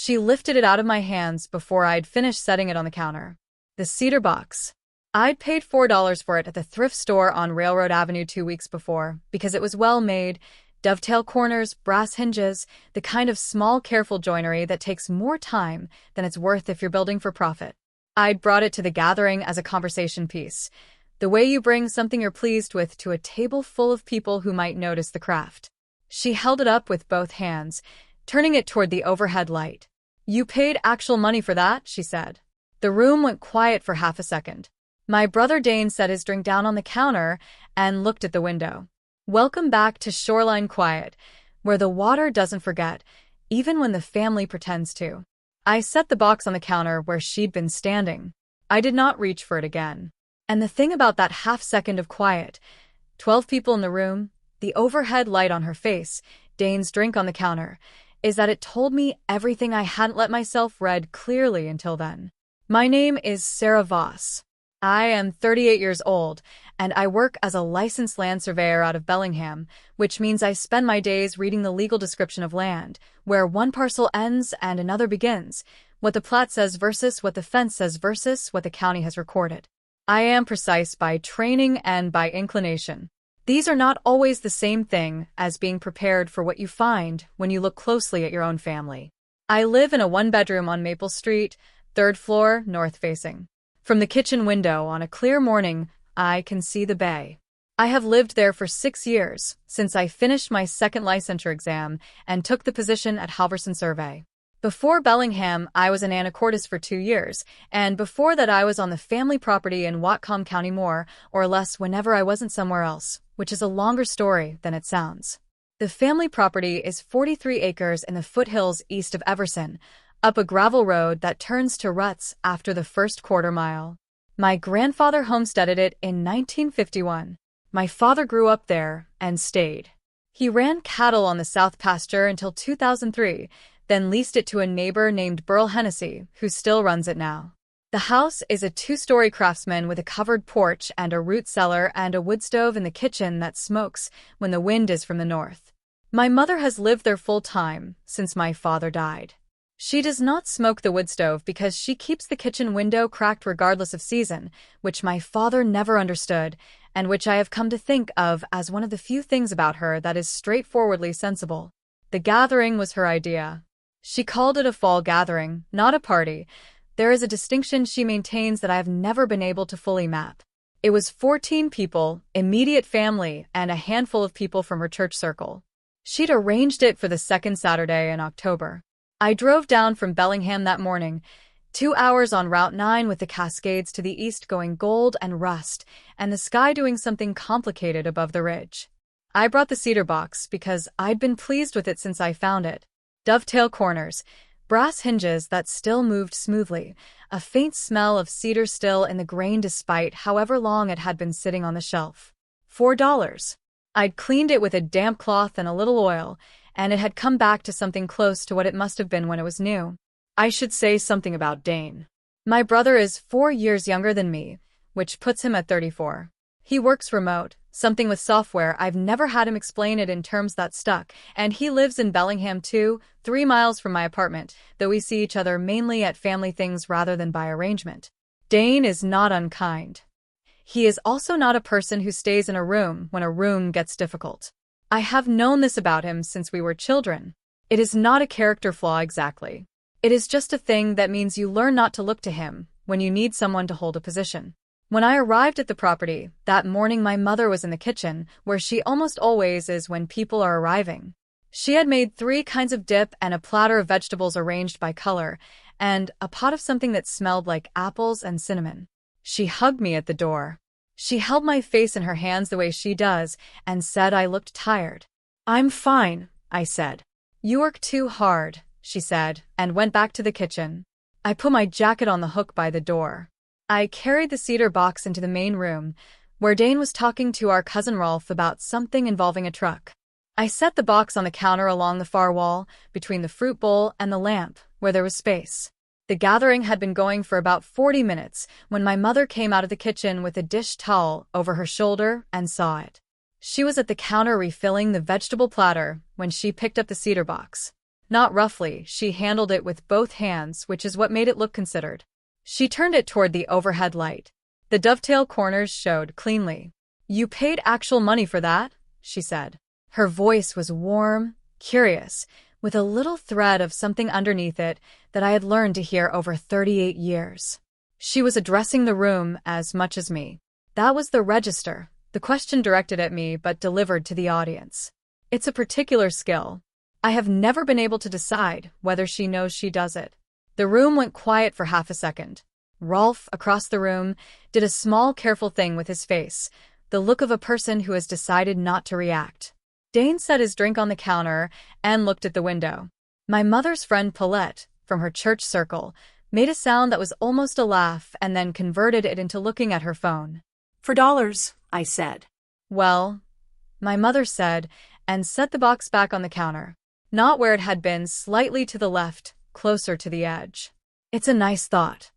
She lifted it out of my hands before I'd finished setting it on the counter. The cedar box. I'd paid $4 for it at the thrift store on Railroad Avenue 2 weeks before because it was well made, dovetail corners, brass hinges, the kind of small, careful joinery that takes more time than it's worth if you're building for profit. I'd brought it to the gathering as a conversation piece, the way you bring something you're pleased with to a table full of people who might notice the craft. She held it up with both hands, turning it toward the overhead light. "You paid actual money for that?" she said. The room went quiet for half a second. My brother Dane set his drink down on the counter and looked at the window. Welcome back to shoreline quiet, where the water doesn't forget, even when the family pretends to. I set the box on the counter where she'd been standing. I did not reach for it again. And the thing about that half second of quiet, 12 people in the room, the overhead light on her face, Dane's drink on the counter, is that it told me everything I hadn't let myself read clearly until then. My name is Sarah Voss. I am 38 years old, and I work as a licensed land surveyor out of Bellingham, which means I spend my days reading the legal description of land, where one parcel ends and another begins, what the plat says versus what the fence says versus what the county has recorded. I am precise by training and by inclination. These are not always the same thing as being prepared for what you find when you look closely at your own family. I live in a one-bedroom on Maple Street, 3rd floor, north-facing. From the kitchen window on a clear morning, I can see the bay. I have lived there for 6 years, since I finished my second licensure exam and took the position at Halverson Survey. Before Bellingham, I was in Anacortes for 2 years, and before that I was on the family property in Whatcom County more or less whenever I wasn't somewhere else, which is a longer story than it sounds. The family property is 43 acres in the foothills east of Everson, up a gravel road that turns to ruts after the first quarter mile. My grandfather homesteaded it in 1951. My father grew up there and stayed. He ran cattle on the south pasture until 2003, then leased it to a neighbor named Burl Hennessy, who still runs it now. The house is a 2-story craftsman with a covered porch and a root cellar and a wood stove in the kitchen that smokes when the wind is from the north. My mother has lived there full time since my father died. She does not smoke the wood stove because she keeps the kitchen window cracked regardless of season, which my father never understood, and which I have come to think of as one of the few things about her that is straightforwardly sensible. The gathering was her idea. She called it a fall gathering, not a party. There is a distinction she maintains that I have never been able to fully map. It was 14 people, immediate family, and a handful of people from her church circle. She'd arranged it for the second Saturday in October. I drove down from Bellingham that morning, 2 hours on Route 9 with the Cascades to the east going gold and rust, and the sky doing something complicated above the ridge. I brought the cedar box because I'd been pleased with it since I found it. Dovetail corners, brass hinges that still moved smoothly, a faint smell of cedar still in the grain despite however long it had been sitting on the shelf. $4. I'd cleaned it with a damp cloth and a little oil, and it had come back to something close to what it must have been when it was new. I should say something about Dane. My brother is 4 years younger than me, which puts him at 34. He works remote, something with software. I've never had him explain it in terms that stuck, and he lives in Bellingham too, 3 miles from my apartment, though we see each other mainly at family things rather than by arrangement. Dane is not unkind. He is also not a person who stays in a room when a room gets difficult. I have known this about him since we were children. It is not a character flaw exactly. It is just a thing that means you learn not to look to him when you need someone to hold a position. When I arrived at the property, that morning my mother was in the kitchen, where she almost always is when people are arriving. She had made 3 kinds of dip and a platter of vegetables arranged by color, and a pot of something that smelled like apples and cinnamon. She hugged me at the door. She held my face in her hands the way she does, and said I looked tired. "I'm fine," I said. "You work too hard," she said, and went back to the kitchen. I put my jacket on the hook by the door. I carried the cedar box into the main room, where Dane was talking to our cousin Rolf about something involving a truck. I set the box on the counter along the far wall, between the fruit bowl and the lamp, where there was space. The gathering had been going for about 40 minutes when my mother came out of the kitchen with a dish towel over her shoulder and saw it. She was at the counter refilling the vegetable platter when she picked up the cedar box. Not roughly, she handled it with both hands, which is what made it look considered. She turned it toward the overhead light. The dovetail corners showed cleanly. "You paid actual money for that?" she said. Her voice was warm, curious, with a little thread of something underneath it that I had learned to hear over 38 years. She was addressing the room as much as me. That was the register, the question directed at me but delivered to the audience. It's a particular skill. I have never been able to decide whether she knows she does it. The room went quiet for half a second. Rolf, across the room, did a small, careful thing with his face, the look of a person who has decided not to react. Dane set his drink on the counter and looked at the window. My mother's friend Paulette, from her church circle, made a sound that was almost a laugh and then converted it into looking at her phone. "For dollars," I said. "Well," my mother said, and set the box back on the counter. Not where it had been, slightly to the left, closer to the edge. "It's a nice thought."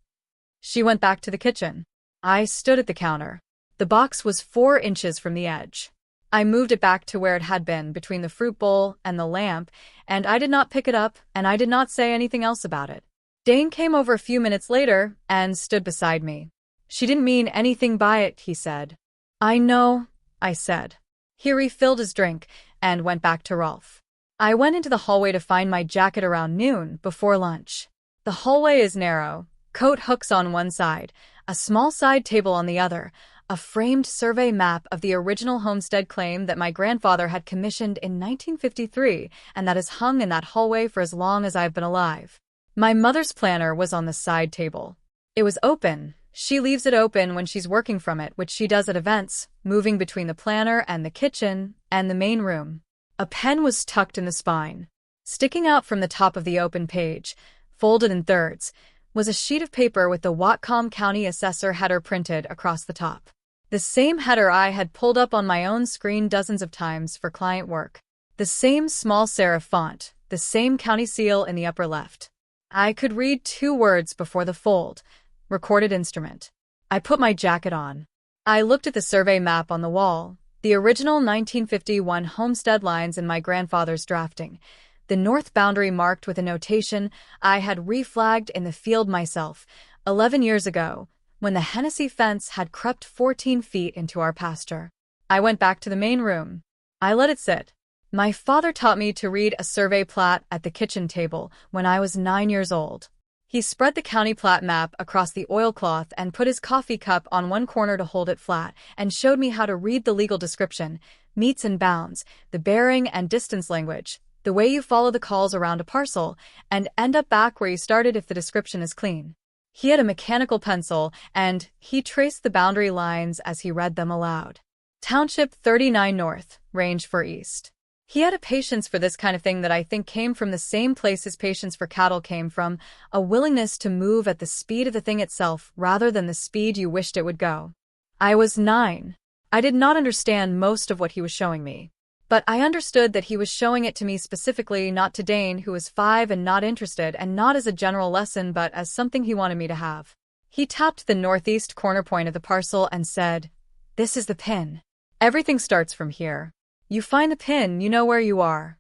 She went back to the kitchen. I stood at the counter. The box was 4 inches from the edge. I moved it back to where it had been, between the fruit bowl and the lamp, and I did not pick it up, and I did not say anything else about it. Dane came over a few minutes later and stood beside me. "She didn't mean anything by it," he said. "I know," I said. He refilled his drink and went back to Rolf. I went into the hallway to find my jacket around noon, before lunch. The hallway is narrow, coat hooks on one side, a small side table on the other, a framed survey map of the original homestead claim that my grandfather had commissioned in 1953 and that has hung in that hallway for as long as I've been alive. My mother's planner was on the side table. It was open. She leaves it open when she's working from it, which she does at events, moving between the planner and the kitchen and the main room. A pen was tucked in the spine. Sticking out from the top of the open page, folded in thirds, was a sheet of paper with the Whatcom County Assessor header printed across the top. The same header I had pulled up on my own screen dozens of times for client work. The same small serif font, the same county seal in the upper left. I could read 2 words before the fold: recorded instrument. I put my jacket on. I looked at the survey map on the wall, the original 1951 homestead lines in my grandfather's drafting, the north boundary marked with a notation I had reflagged in the field myself 11 years ago, when the Hennessy fence had crept 14 feet into our pasture. I went back to the main room. I let it sit. My father taught me to read a survey plat at the kitchen table when I was 9 years old. He spread the county plat map across the oilcloth and put his coffee cup on one corner to hold it flat, and showed me how to read the legal description, meets and bounds, the bearing and distance language, the way you follow the calls around a parcel, and end up back where you started if the description is clean. He had a mechanical pencil, and he traced the boundary lines as he read them aloud. Township 39 North, Range 4 East. He had a patience for this kind of thing that I think came from the same place his patience for cattle came from, a willingness to move at the speed of the thing itself rather than the speed you wished it would go. I was 9. I did not understand most of what he was showing me. But I understood that he was showing it to me specifically, not to Dane, who was 5 and not interested, and not as a general lesson but as something he wanted me to have. He tapped the northeast corner point of the parcel and said, "This is the pin. Everything starts from here. You find the pin, you know where you are."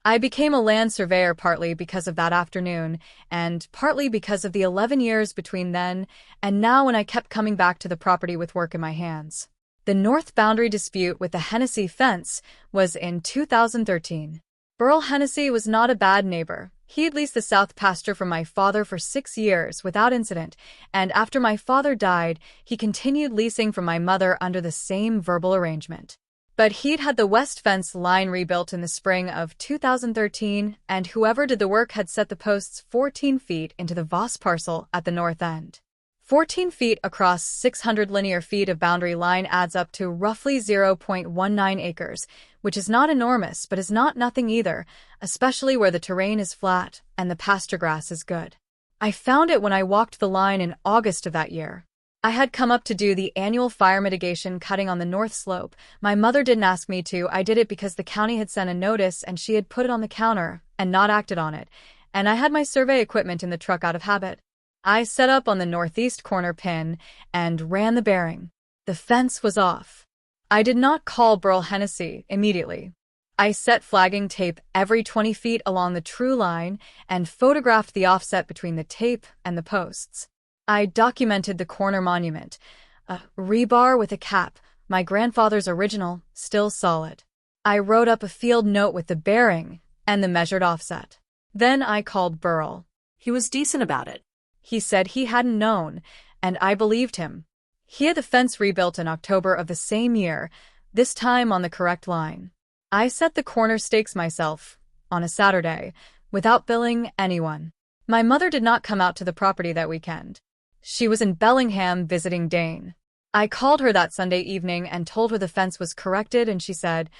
I became a land surveyor partly because of that afternoon, and partly because of the 11 years between then and now when I kept coming back to the property with work in my hands. The north boundary dispute with the Hennessy fence was in 2013. Burl Hennessy was not a bad neighbor. He had leased the south pasture from my father for 6 years without incident, and after my father died, he continued leasing from my mother under the same verbal arrangement. But he'd had the west fence line rebuilt in the spring of 2013, and whoever did the work had set the posts 14 feet into the Voss parcel at the north end. 14 feet across 600 linear feet of boundary line adds up to roughly 0.19 acres, which is not enormous but is not nothing either, especially where the terrain is flat and the pasture grass is good. I found it when I walked the line in August of that year. I had come up to do the annual fire mitigation cutting on the north slope. My mother didn't ask me to. I did it because the county had sent a notice and she had put it on the counter and not acted on it, and I had my survey equipment in the truck out of habit. I set up on the northeast corner pin and ran the bearing. The fence was off. I did not call Burl Hennessy immediately. I set flagging tape every 20 feet along the true line and photographed the offset between the tape and the posts. I documented the corner monument, a rebar with a cap, my grandfather's original, still solid. I wrote up a field note with the bearing and the measured offset. Then I called Burl. He was decent about it. He said he hadn't known, and I believed him. He had the fence rebuilt in October of the same year, this time on the correct line. I set the corner stakes myself, on a Saturday, without billing anyone. My mother did not come out to the property that weekend. She was in Bellingham visiting Dane. I called her that Sunday evening and told her the fence was corrected, and she said,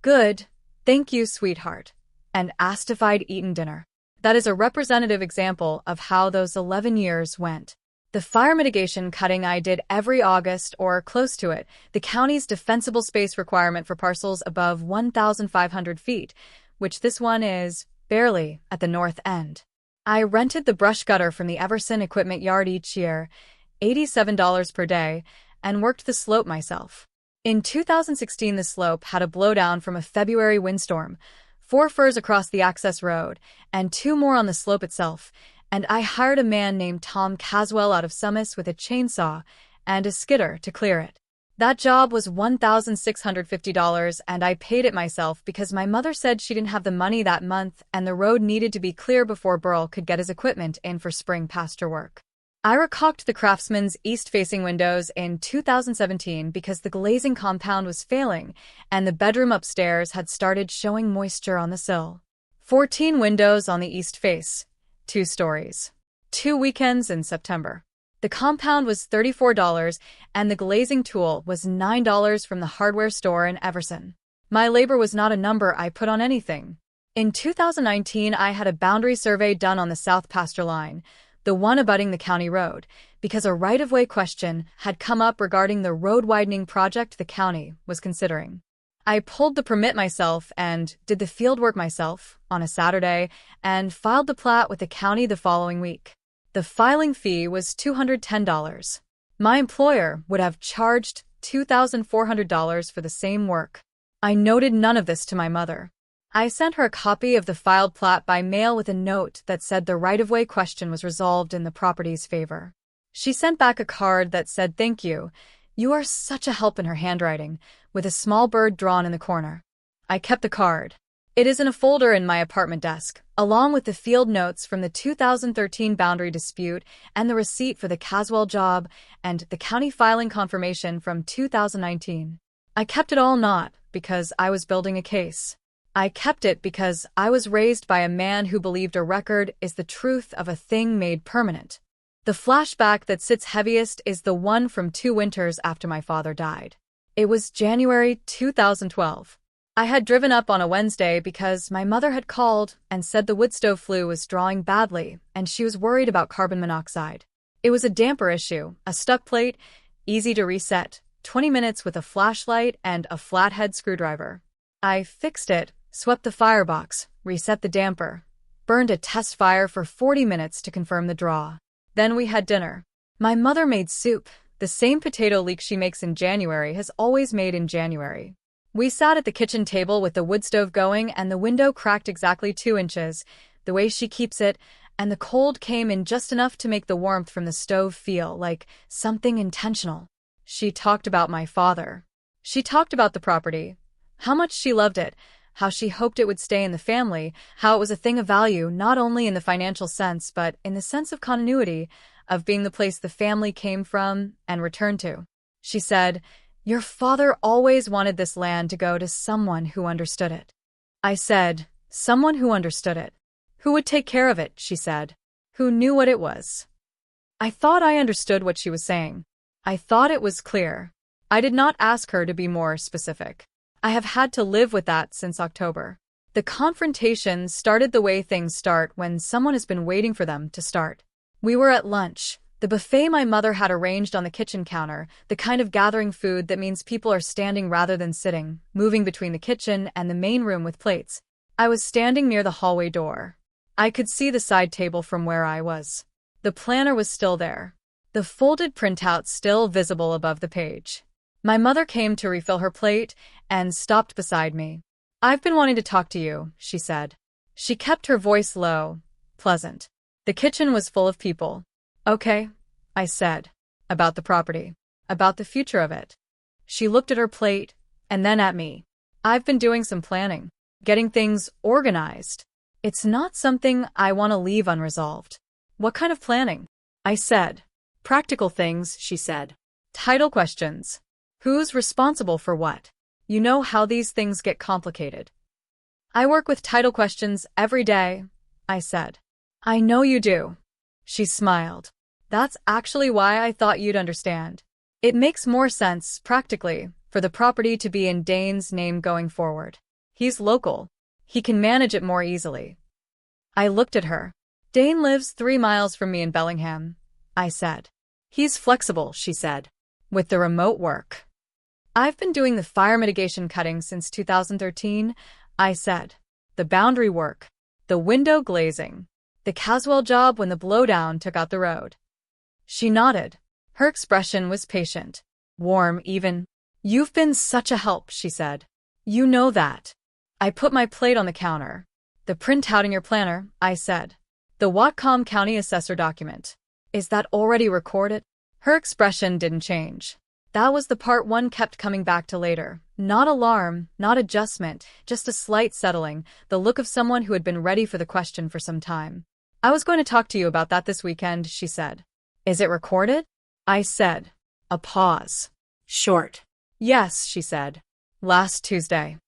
"Good, thank you, sweetheart," and asked if I'd eaten dinner. That is a representative example of how those 11 years went. The fire mitigation cutting I did every August or close to it, the county's defensible space requirement for parcels above 1,500 feet, which this one is barely at the north end. I rented the brush cutter from the Everson Equipment Yard each year, $87 per day, and worked the slope myself. In 2016, the slope had a blowdown from a February windstorm, 4 firs across the access road, and 2 more on the slope itself, and I hired a man named Tom Caswell out of Summit with a chainsaw and a skidder to clear it. That job was $1,650, and I paid it myself because my mother said she didn't have the money that month and the road needed to be clear before Burl could get his equipment in for spring pasture work. I recocked the Craftsman's east-facing windows in 2017 because the glazing compound was failing and the bedroom upstairs had started showing moisture on the sill. 14 windows on the east face, 2 stories. 2 weekends in September. The compound was $34 and the glazing tool was $9 from the hardware store in Everson. My labor was not a number I put on anything. In 2019, I had a boundary survey done on the south pasture line, the one abutting the county road, because a right-of-way question had come up regarding the road widening project the county was considering. I pulled the permit myself and did the field work myself on a Saturday and filed the plat with the county the following week. The filing fee was $210. My employer would have charged $2,400 for the same work. I noted none of this to my mother. I sent her a copy of the filed plat by mail with a note that said the right-of-way question was resolved in the property's favor. She sent back a card that said, "Thank you. You are such a help," in her handwriting, with a small bird drawn in the corner. I kept the card. It is in a folder in my apartment desk, along with the field notes from the 2013 boundary dispute and the receipt for the Caswell job and the county filing confirmation from 2019. I kept it all not because I was building a case. I kept it because I was raised by a man who believed a record is the truth of a thing made permanent. The flashback that sits heaviest is the one from 2 winters after my father died. It was January 2012. I had driven up on a Wednesday because my mother had called and said the wood stove flue was drawing badly and she was worried about carbon monoxide. It was a damper issue, a stuck plate, easy to reset, 20 minutes with a flashlight and a flathead screwdriver. I fixed it, swept the firebox, reset the damper, burned a test fire for 40 minutes to confirm the draw. Then we had dinner. My mother made soup, the same potato leek she makes in January has always made in January. We sat at the kitchen table with the wood stove going and the window cracked exactly 2 inches, the way she keeps it, and the cold came in just enough to make the warmth from the stove feel like something intentional. She talked about my father. She talked about the property, how much she loved it, how she hoped it would stay in the family, how it was a thing of value not only in the financial sense but in the sense of continuity, of being the place the family came from and returned to. She said, "Your father always wanted this land to go to someone who understood it." I said, "Someone who understood it. Who would take care of it," she said. "Who knew what it was." I thought I understood what she was saying. I thought it was clear. I did not ask her to be more specific. I have had to live with that since October. The confrontation started the way things start when someone has been waiting for them to start. We were at lunch, the buffet my mother had arranged on the kitchen counter, the kind of gathering food that means people are standing rather than sitting, moving between the kitchen and the main room with plates. I was standing near the hallway door. I could see the side table from where I was. The planner was still there. The folded printout still visible above the page. My mother came to refill her plate and stopped beside me. I've been wanting to talk to you, she said. She kept her voice low, pleasant. The kitchen was full of people. Okay, I said. About the property. About the future of it. She looked at her plate, and then at me. I've been doing some planning. Getting things organized. It's not something I want to leave unresolved. What kind of planning? I said. Practical things, she said. Title questions. Who's responsible for what? You know how these things get complicated. I work with title questions every day, I said. I know you do. She smiled. That's actually why I thought you'd understand. It makes more sense, practically, for the property to be in Dane's name going forward. He's local. He can manage it more easily. I looked at her. Dane lives 3 miles from me in Bellingham, I said. He's flexible, she said. With the remote work. I've been doing the fire mitigation cutting since 2013, I said. The boundary work. The window glazing. The Caswell job when the blowdown took out the road. She nodded. Her expression was patient. Warm, even. You've been such a help, she said. You know that. I put my plate on the counter. The printout in your planner, I said. The Whatcom County Assessor document. Is that already recorded? Her expression didn't change. That was the part one kept coming back to later. Not alarm, not adjustment, just a slight settling, the look of someone who had been ready for the question for some time. I was going to talk to you about that this weekend, she said. Is it recorded? I said. A pause. Short. Yes, she said. Last Tuesday.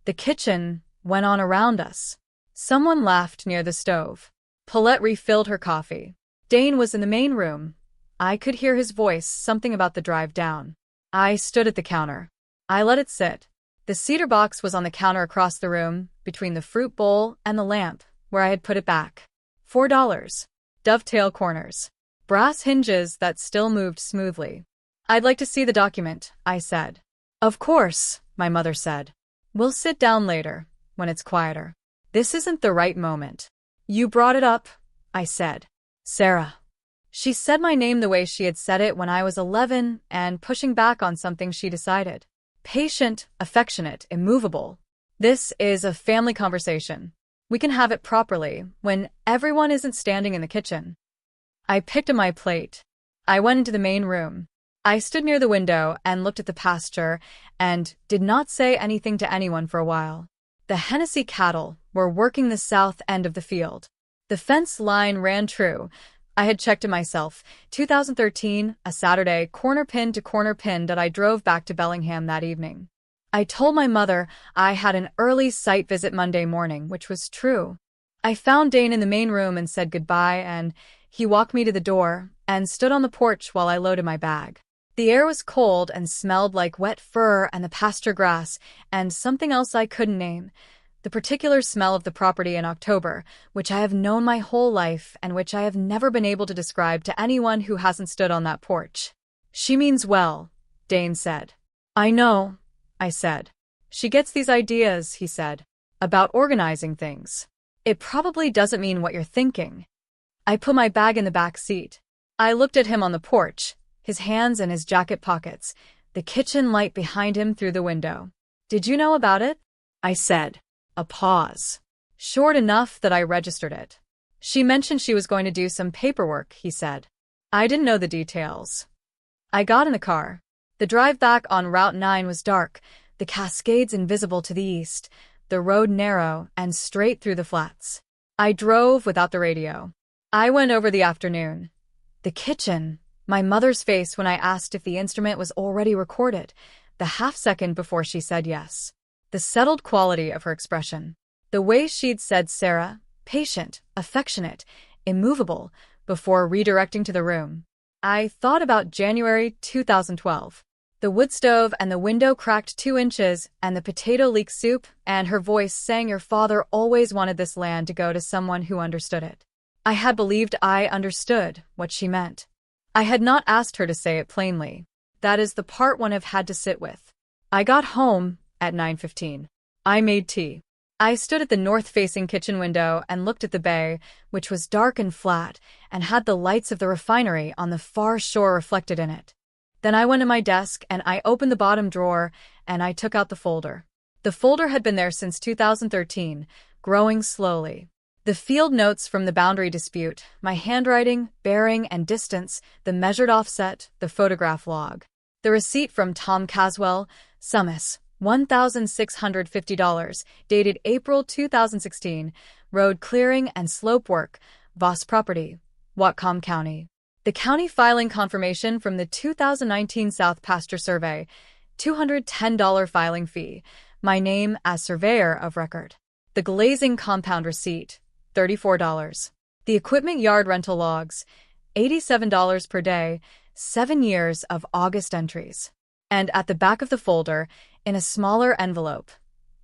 The kitchen went on around us. Someone laughed near the stove. Paulette refilled her coffee. Dane was in the main room. I could hear his voice, something about the drive down. I stood at the counter. I let it sit. The cedar box was on the counter across the room, between the fruit bowl and the lamp, where I had put it back. $4. Dovetail corners. Brass hinges that still moved smoothly. I'd like to see the document, I said. Of course, my mother said. We'll sit down later, when it's quieter. This isn't the right moment. You brought it up, I said. Sarah. She said my name the way she had said it when I was 11 and pushing back on something she decided. Patient, affectionate, immovable. This is a family conversation. We can have it properly when everyone isn't standing in the kitchen. I picked up my plate. I went into the main room. I stood near the window and looked at the pasture and did not say anything to anyone for a while. The Hennessy cattle were working the south end of the field. The fence line ran true. I had checked it myself. 2013, a Saturday, corner pin to corner pin that I drove back to Bellingham that evening. I told my mother I had an early site visit Monday morning, which was true. I found Dane in the main room and said goodbye, and he walked me to the door and stood on the porch while I loaded my bag. The air was cold and smelled like wet fur and the pasture grass and something else I couldn't name. The particular smell of the property in October, which I have known my whole life and which I have never been able to describe to anyone who hasn't stood on that porch. She means well, Dane said. I know, I said. She gets these ideas, he said, about organizing things. It probably doesn't mean what you're thinking. I put my bag in the back seat. I looked at him on the porch, his hands in his jacket pockets, the kitchen light behind him through the window. Did you know about it? I said. A pause. Short enough that I registered it. She mentioned she was going to do some paperwork, he said. I didn't know the details. I got in the car. The drive back on Route 9 was dark, the Cascades invisible to the east, the road narrow and straight through the flats. I drove without the radio. I went over the afternoon. The kitchen, my mother's face when I asked if the instrument was already recorded, the half-second before she said yes. The settled quality of her expression. The way she'd said Sarah, patient, affectionate, immovable, before redirecting to the room. I thought about January 2012. The wood stove and the window cracked 2 inches and the potato leek soup, and her voice saying your father always wanted this land to go to someone who understood it. I had believed I understood what she meant. I had not asked her to say it plainly. That is the part one have had to sit with. I got home at 9:15. I made tea. I stood at the north-facing kitchen window and looked at the bay, which was dark and flat, and had the lights of the refinery on the far shore reflected in it. Then I went to my desk and I opened the bottom drawer and I took out the folder. The folder had been there since 2013, growing slowly. The field notes from the boundary dispute, my handwriting, bearing, and distance, the measured offset, the photograph log. The receipt from Tom Caswell, Summis, $1,650, dated April 2016, road clearing and slope work, Voss property, Whatcom County. The county filing confirmation from the 2019 South Pasture Survey, $210 filing fee, my name as surveyor of record. The glazing compound receipt, $34. The equipment yard rental logs, $87 per day, 7 years of August entries. And at the back of the folder, in a smaller envelope,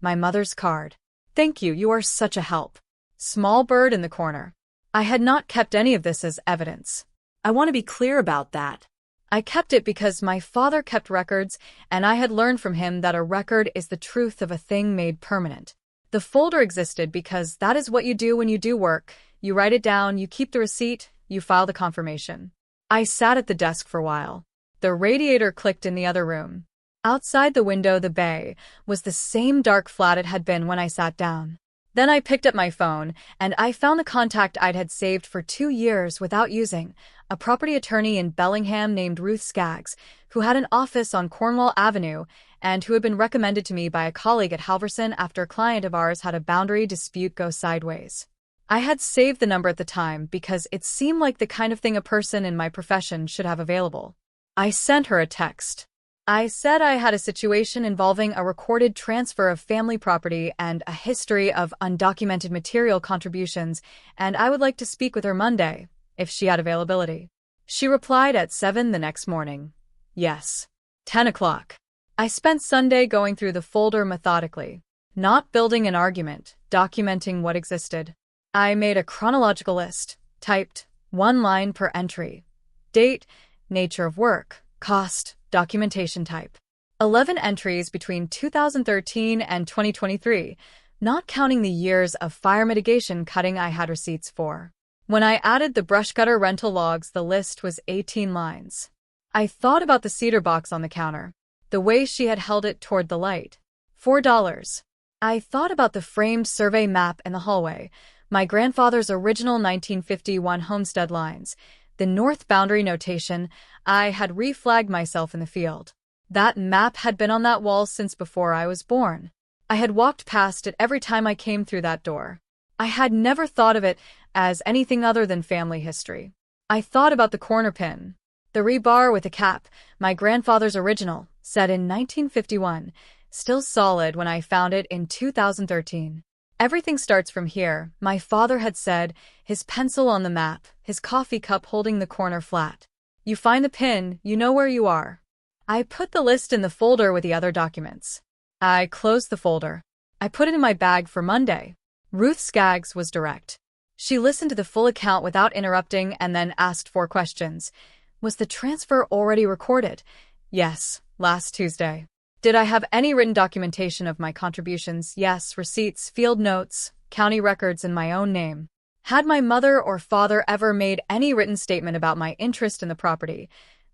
my mother's card. Thank you, you are such a help. Small bird in the corner. I had not kept any of this as evidence. I want to be clear about that. I kept it because my father kept records, and I had learned from him that a record is the truth of a thing made permanent. The folder existed because that is what you do when you do work. You write it down, you keep the receipt, you file the confirmation. I sat at the desk for a while. The radiator clicked in the other room. Outside the window, the bay was the same dark flat it had been when I sat down. Then I picked up my phone, and I found the contact I'd had saved for 2 years without using, a property attorney in Bellingham named Ruth Skaggs, who had an office on Cornwall Avenue and who had been recommended to me by a colleague at Halverson after a client of ours had a boundary dispute go sideways. I had saved the number at the time because it seemed like the kind of thing a person in my profession should have available. I sent her a text. I said I had a situation involving a recorded transfer of family property and a history of undocumented material contributions, and I would like to speak with her Monday, if she had availability. She replied at 7 the next morning. Yes. 10 o'clock. I spent Sunday going through the folder methodically, not building an argument, documenting what existed. I made a chronological list, typed 1 line per entry. Date, nature of work, cost, documentation type. 11 entries between 2013 and 2023, not counting the years of fire mitigation cutting I had receipts for. When I added the brush cutter rental logs, the list was 18 lines. I thought about the cedar box on the counter, the way she had held it toward the light. $4. I thought about the framed survey map in the hallway, my grandfather's original 1951 homestead lines, the north boundary notation. I had reflagged myself in the field. That map had been on that wall since before I was born. I had walked past it every time I came through that door. I had never thought of it as anything other than family history. I thought about the corner pin, the rebar with a cap, my grandfather's original, set in 1951, still solid when I found it in 2013. Everything starts from here, my father had said, his pencil on the map, his coffee cup holding the corner flat. You find the pin, you know where you are. I put the list in the folder with the other documents. I closed the folder. I put it in my bag for Monday. Ruth Skaggs was direct. She listened to the full account without interrupting and then asked 4 questions. Was the transfer already recorded? Yes, last Tuesday. Did I have any written documentation of my contributions? Yes, receipts, field notes, county records in my own name. Had my mother or father ever made any written statement about my interest in the property?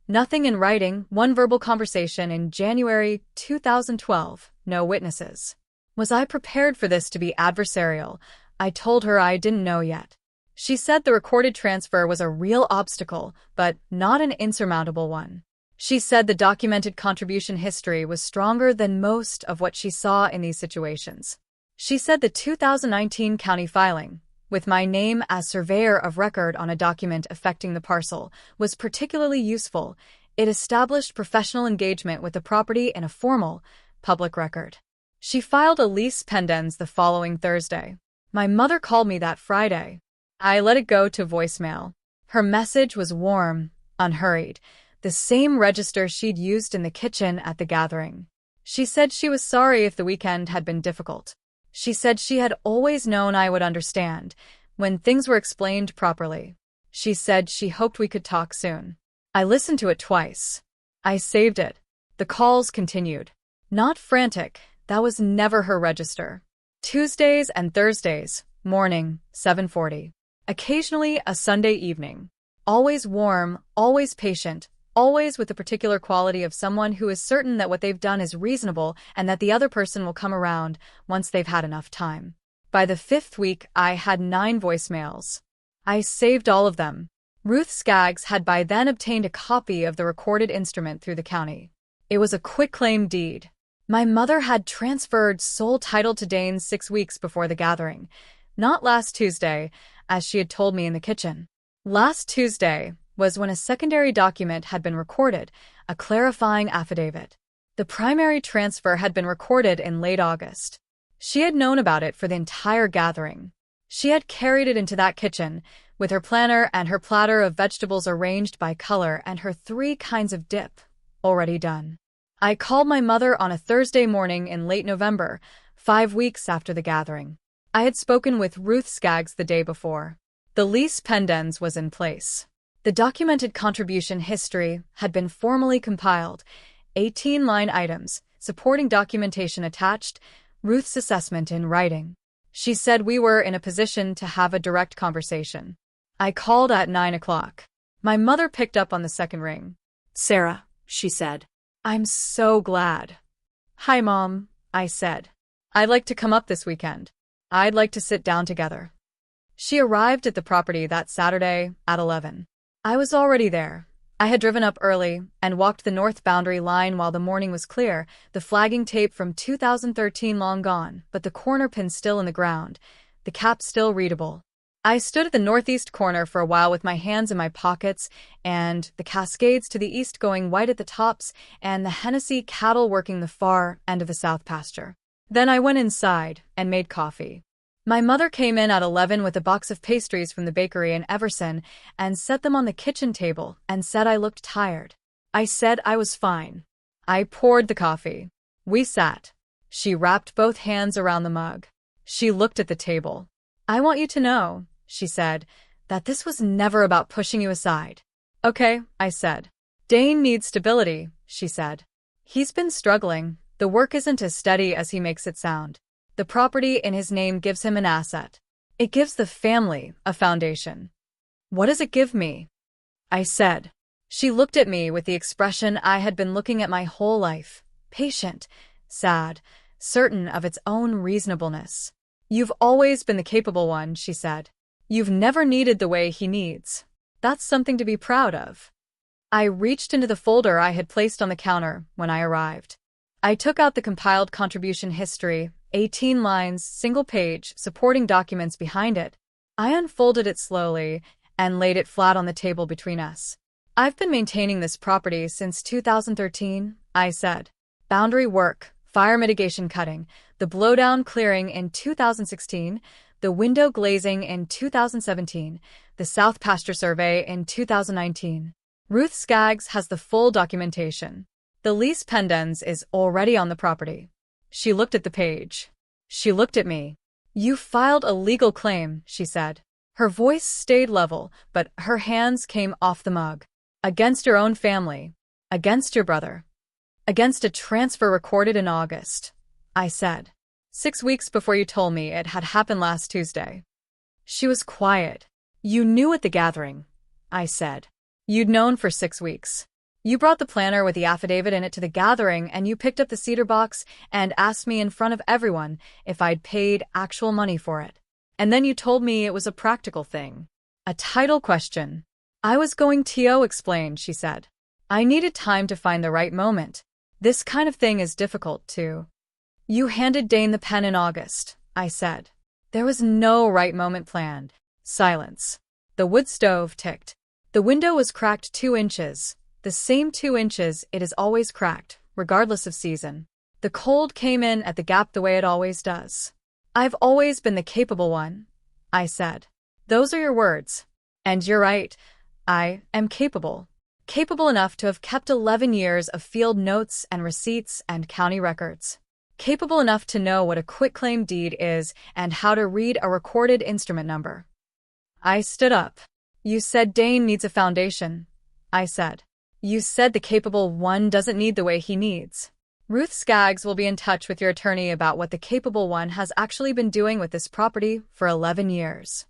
Nothing in writing, 1 verbal conversation in January 2012, no witnesses. Was I prepared for this to be adversarial? I told her I didn't know yet. She said the recorded transfer was a real obstacle, but not an insurmountable one. She said the documented contribution history was stronger than most of what she saw in these situations. She said the 2019 county filing, with my name as surveyor of record on a document affecting the parcel, was particularly useful. It established professional engagement with the property in a formal, public record. She filed a lease pendens the following Thursday. My mother called me that Friday. I let it go to voicemail. Her message was warm, unhurried, the same register she'd used in the kitchen at the gathering. She said she was sorry if the weekend had been difficult. She said she had always known I would understand when things were explained properly. She said she hoped we could talk soon. I listened to it twice. I saved it. The calls continued. Not frantic, that was never her register. Tuesdays and Thursdays, morning, 7:40. Occasionally a Sunday evening. Always warm, always patient, always with the particular quality of someone who is certain that what they've done is reasonable and that the other person will come around once they've had enough time. By the 5th week, I had 9 voicemails. I saved all of them. Ruth Skaggs had by then obtained a copy of the recorded instrument through the county. It was a quitclaim deed. My mother had transferred sole title to Dane 6 weeks before the gathering, not last Tuesday, as she had told me in the kitchen. Last Tuesday was when a secondary document had been recorded, a clarifying affidavit. The primary transfer had been recorded in late August. She had known about it for the entire gathering. She had carried it into that kitchen, with her planner and her platter of vegetables arranged by color and her 3 kinds of dip already done. I called my mother on a Thursday morning in late November, 5 weeks after the gathering. I had spoken with Ruth Skaggs the day before. The lease pendens was in place. The documented contribution history had been formally compiled, 18-line items, supporting documentation attached, Ruth's assessment in writing. She said we were in a position to have a direct conversation. I called at 9 o'clock. My mother picked up on the second ring. "Sarah," she said. "I'm so glad." "Hi, Mom," I said. "I'd like to come up this weekend. I'd like to sit down together." She arrived at the property that Saturday at 11. I was already there. I had driven up early and walked the north boundary line while the morning was clear, the flagging tape from 2013 long gone, but the corner pin still in the ground, the cap still readable. I stood at the northeast corner for a while with my hands in my pockets, and the Cascades to the east going white at the tops, and the Hennessy cattle working the far end of the south pasture. Then I went inside and made coffee. My mother came in at 11 with a box of pastries from the bakery in Everson and set them on the kitchen table and said I looked tired. I said I was fine. I poured the coffee. We sat. She wrapped both hands around the mug. She looked at the table. "I want you to know," she said, "that this was never about pushing you aside." "Okay," I said. "Dane needs stability," she said. "He's been struggling. The work isn't as steady as he makes it sound. The property in his name gives him an asset. It gives the family a foundation." "What does it give me?" I said. She looked at me with the expression I had been looking at my whole life, patient, sad, certain of its own reasonableness. "You've always been the capable one," she said. "You've never needed the way he needs. That's something to be proud of." I reached into the folder I had placed on the counter when I arrived. I took out the compiled contribution history, 18 lines, single page, supporting documents behind it. I unfolded it slowly and laid it flat on the table between us. "I've been maintaining this property since 2013, I said. "Boundary work, fire mitigation cutting, the blowdown clearing in 2016, the window glazing in 2017, the South Pasture Survey in 2019. Ruth Skaggs has the full documentation. The lease pendens is already on the property." She looked at the page. She looked at me. "You filed a legal claim," she said. Her voice stayed level, but her hands came off the mug. "Against your own family. Against your brother. Against a transfer recorded in August," I said. 6 weeks before you told me it had happened last Tuesday." She was quiet. "You knew at the gathering," I said. "You'd known for 6 weeks. You brought the planner with the affidavit in it to the gathering, and you picked up the cedar box and asked me in front of everyone if I'd paid actual money for it. And then you told me it was a practical thing. A title question." "I was going to explain," she said. "I needed time to find the right moment. This kind of thing is difficult, too." "You handed Dane the pen in August," I said. There was no right moment planned. Silence. The wood stove ticked. The window was cracked 2 inches. The same 2 inches it is always cracked, regardless of season. The cold came in at the gap the way it always does. "I've always been the capable one," I said. "Those are your words. And you're right. I am capable. Capable enough to have kept 11 years of field notes and receipts and county records. Capable enough to know what a quitclaim deed is and how to read a recorded instrument number." I stood up. "You said Dane needs a foundation," I said. "You said the capable one doesn't need the way he needs. Ruth Skaggs will be in touch with your attorney about what the capable one has actually been doing with this property for 11 years.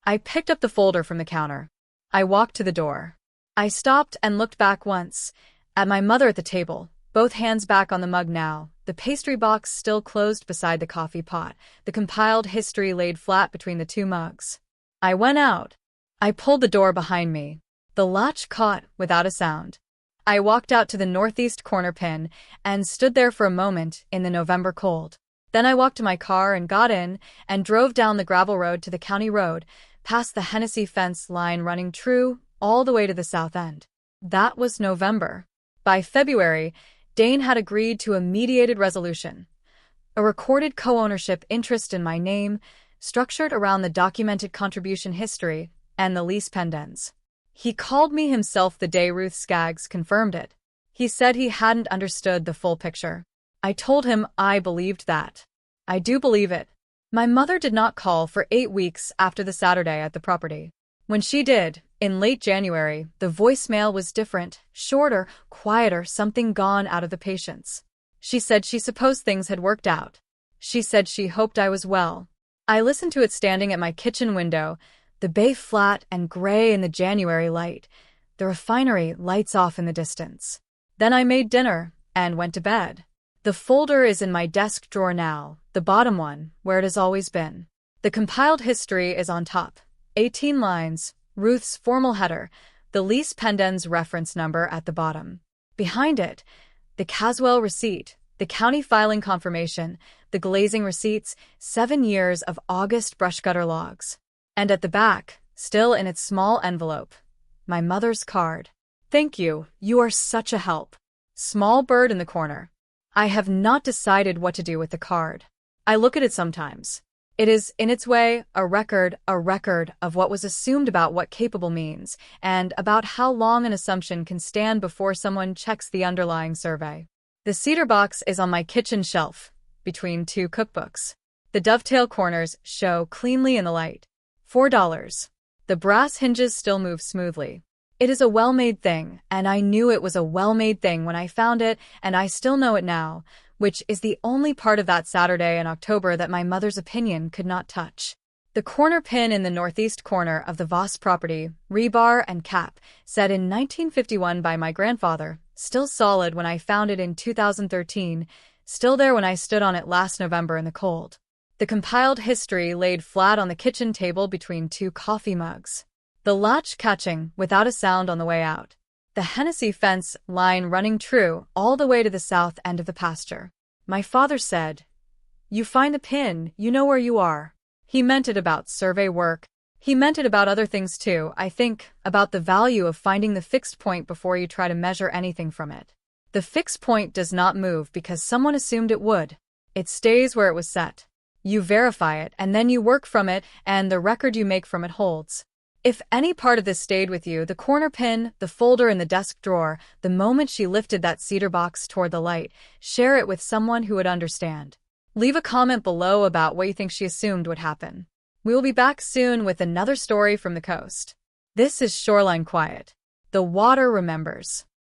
I picked up the folder from the counter. I walked to the door. I stopped and looked back once, at my mother at the table, both hands back on the mug now, the pastry box still closed beside the coffee pot, the compiled history laid flat between the two mugs. I went out. I pulled the door behind me. The latch caught without a sound. I walked out to the northeast corner pin and stood there for a moment in the November cold. Then I walked to my car and got in and drove down the gravel road to the county road, past the Hennessy fence line running true all the way to the south end. That was November. By February, Dane had agreed to a mediated resolution, a recorded co-ownership interest in my name, structured around the documented contribution history and the lease pendants. He called me himself the day Ruth Skaggs confirmed it. He said he hadn't understood the full picture. I told him I believed that. I do believe it. My mother did not call for 8 weeks after the Saturday at the property. When she did, in late January, the voicemail was different, shorter, quieter, something gone out of the patience. She said she supposed things had worked out. She said she hoped I was well. I listened to it standing at my kitchen window, the bay flat and gray in the January light, the refinery lights off in the distance. Then I made dinner and went to bed. The folder is in my desk drawer now, the bottom one, where it has always been. The compiled history is on top. 18 lines, Ruth's formal header, the lease pendants reference number at the bottom. Behind it, the Caswell receipt, the county filing confirmation, the glazing receipts, 7 years of August brush gutter logs. And at the back, still in its small envelope, my mother's card. Thank you, you are such a help. Small bird in the corner. I have not decided what to do with the card. I look at it sometimes. It is, in its way, a record of what was assumed about what capable means, and about how long an assumption can stand before someone checks the underlying survey. The cedar box is on my kitchen shelf, between 2 cookbooks. The dovetail corners show cleanly in the light. $4. The brass hinges still move smoothly. It is a well-made thing, and I knew it was a well-made thing when I found it, and I still know it now, which is the only part of that Saturday in October that my mother's opinion could not touch. The corner pin in the northeast corner of the Voss property, rebar and cap, set in 1951 by my grandfather, still solid when I found it in 2013, still there when I stood on it last November in the cold. The compiled history laid flat on the kitchen table between 2 coffee mugs. The latch catching without a sound on the way out. The Hennessy fence line running true all the way to the south end of the pasture. My father said, "You find the pin, you know where you are." He meant it about survey work. He meant it about other things too, I think, about the value of finding the fixed point before you try to measure anything from it. The fixed point does not move because someone assumed it would. It stays where it was set. You verify it, and then you work from it, and the record you make from it holds. If any part of this stayed with you, the corner pin, the folder in the desk drawer, the moment she lifted that cedar box toward the light, share it with someone who would understand. Leave a comment below about what you think she assumed would happen. We will be back soon with another story from the coast. This is Shoreline Quiet. The water remembers.